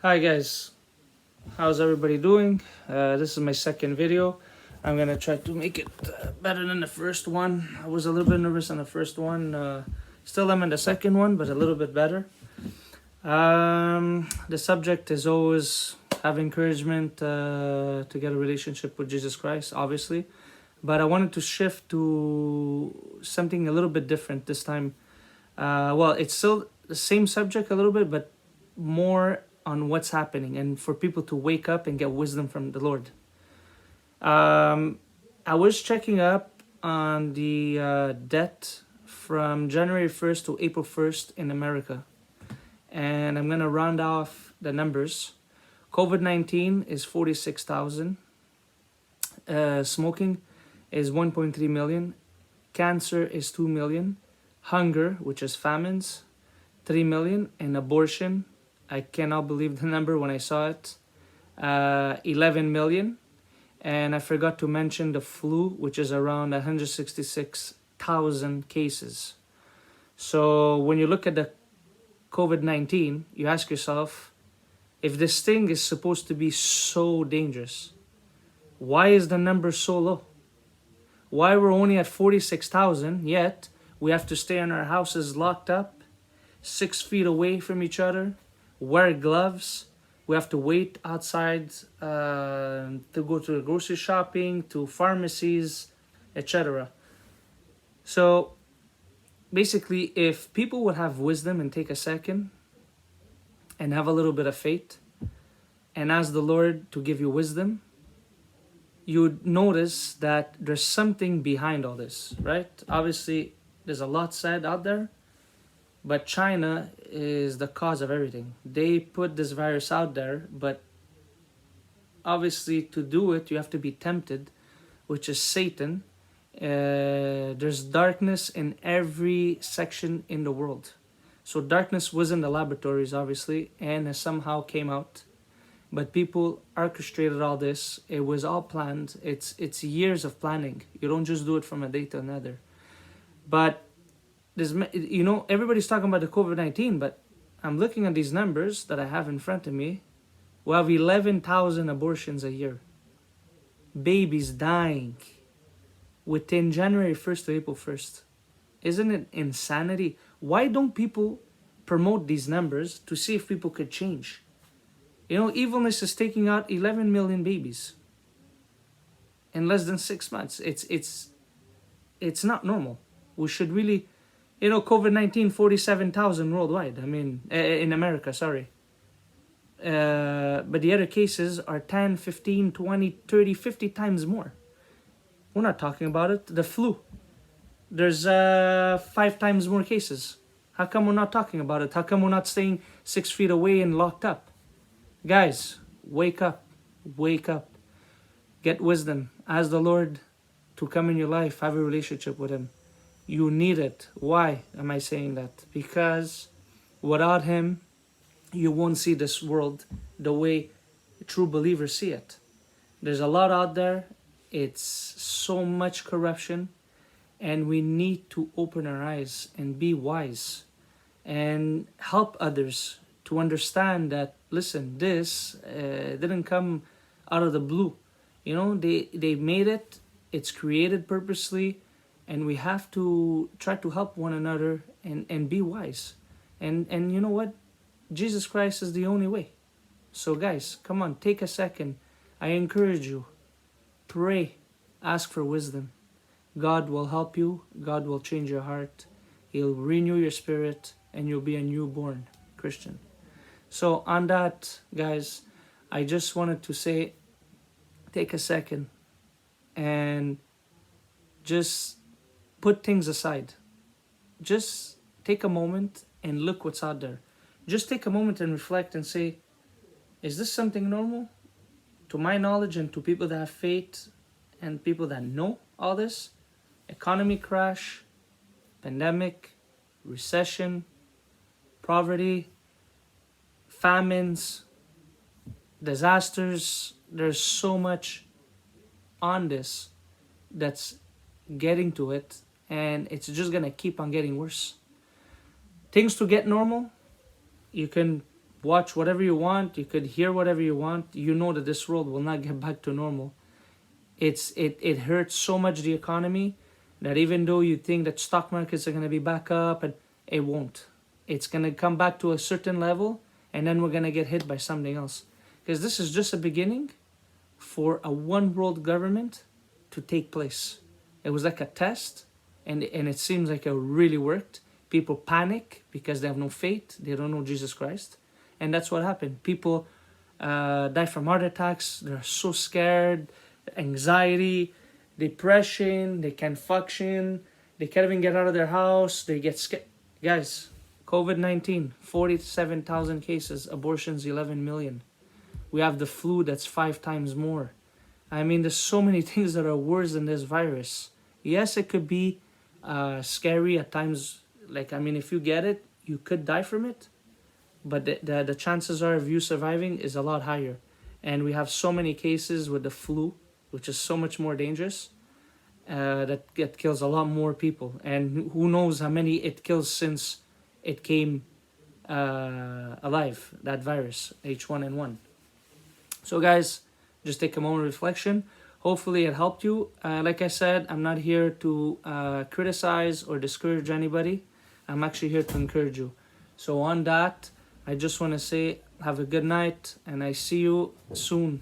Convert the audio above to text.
Hi guys, how's everybody doing? This is my second video. I'm gonna try to make it better than the first one. I was a little bit nervous on the first one. Still am in the second one, but a little bit better. The subject is always have encouragement to get a relationship with Jesus Christ, obviously. But I wanted to shift to something a little bit different this time. Well, it's still the same subject a little bit, but more on what's happening and for people to wake up and get wisdom from the Lord. I was checking up on the debt from January 1st to April 1st in America. And I'm going to round off the numbers. COVID-19 is 46,000. Smoking is 1.3 million. Cancer is 2 million. Hunger, which is famines, 3 million. And abortion, I cannot believe the number when I saw it, 11 million. And I forgot to mention the flu, which is around 166,000 cases. So when you look at the COVID-19, you ask yourself, if this thing is supposed to be so dangerous, why is the number so low? Why we're only at 46,000, yet we have to stay in our houses locked up, 6 feet away from each other, wear gloves, we have to wait outside to go to the grocery shopping, to pharmacies, etc. So basically, if people would have wisdom and take a second and have a little bit of faith and ask the Lord to give you wisdom, you'd notice that there's something behind all this, right? Obviously, there's a lot said out there, but China is the cause of everything. They put this virus out there, but obviously to do it, you have to be tempted, which is Satan. There's darkness in every section in the world. So darkness was in the laboratories, obviously, and it somehow came out. But people orchestrated all this. It was all planned. It's years of planning. You don't just do it from a day to another. But everybody's talking about the COVID-19, but I'm looking at these numbers that I have in front of me. We have 11,000 abortions a year. Babies dying within January 1st to April 1st. Isn't it insanity? Why don't people promote these numbers to see if people could change? Evilness is taking out 11 million babies in less than 6 months. It's not normal. We should really, COVID-19, 47,000 worldwide. In America, sorry. But the other cases are 10, 15, 20, 30, 50 times more. We're not talking about it. The flu. There's 5 times more cases. How come we're not talking about it? How come we're not staying 6 feet away and locked up? Guys, wake up. Wake up. Get wisdom. Ask the Lord to come in your life. Have a relationship with Him. You need it. Why am I saying that? Because without Him, you won't see this world the way true believers see it. There's a lot out there. It's so much corruption. And we need to open our eyes and be wise. And help others to understand that, listen, this didn't come out of the blue. They made it. It's created purposely. And we have to try to help one another and be wise. And you know what? Jesus Christ is the only way. So guys, come on, take a second. I encourage you. Pray. Ask for wisdom. God will help you. God will change your heart. He'll renew your spirit. And you'll be a newborn Christian. So on that, guys, I just wanted to say, take a second and just put things aside. Just take a moment and look what's out there. Just take a moment and reflect and say, is this something normal? To my knowledge and to people that have faith and people that know all this, economy crash, pandemic, recession, poverty, famines, disasters. There's so much on this that's getting to it, and it's just gonna keep on getting worse. Things to get normal, you can watch whatever you want, you could hear whatever you want. You know that this world will not get back to normal. It hurts so much the economy that even though you think that stock markets are going to be back up, and it won't. It's going to come back to a certain level, and then we're going to get hit by something else. Because this is just a beginning for a one world government to take place. It was like a test, and it seems like it really worked. People panic because they have no faith. They don't know Jesus Christ. And that's what happened. People die from heart attacks. They're so scared. Anxiety, depression. They can't function. They can't even get out of their house. They get scared. Guys, COVID-19, 47,000 cases. Abortions, 11 million. We have the flu that's 5 times more. I mean, there's so many things that are worse than this virus. Yes, it could be scary at times. Like, I mean, if you get it, you could die from it. But the chances are of you surviving is a lot higher. And we have so many cases with the flu, which is so much more dangerous, that it kills a lot more people. And who knows how many it kills since it came alive, that virus, H1N1. So guys, just take a moment of reflection. Hopefully it helped you. Like I said, I'm not here to criticize or discourage anybody. I'm actually here to encourage you. So on that, I just want to say have a good night, and I see you soon.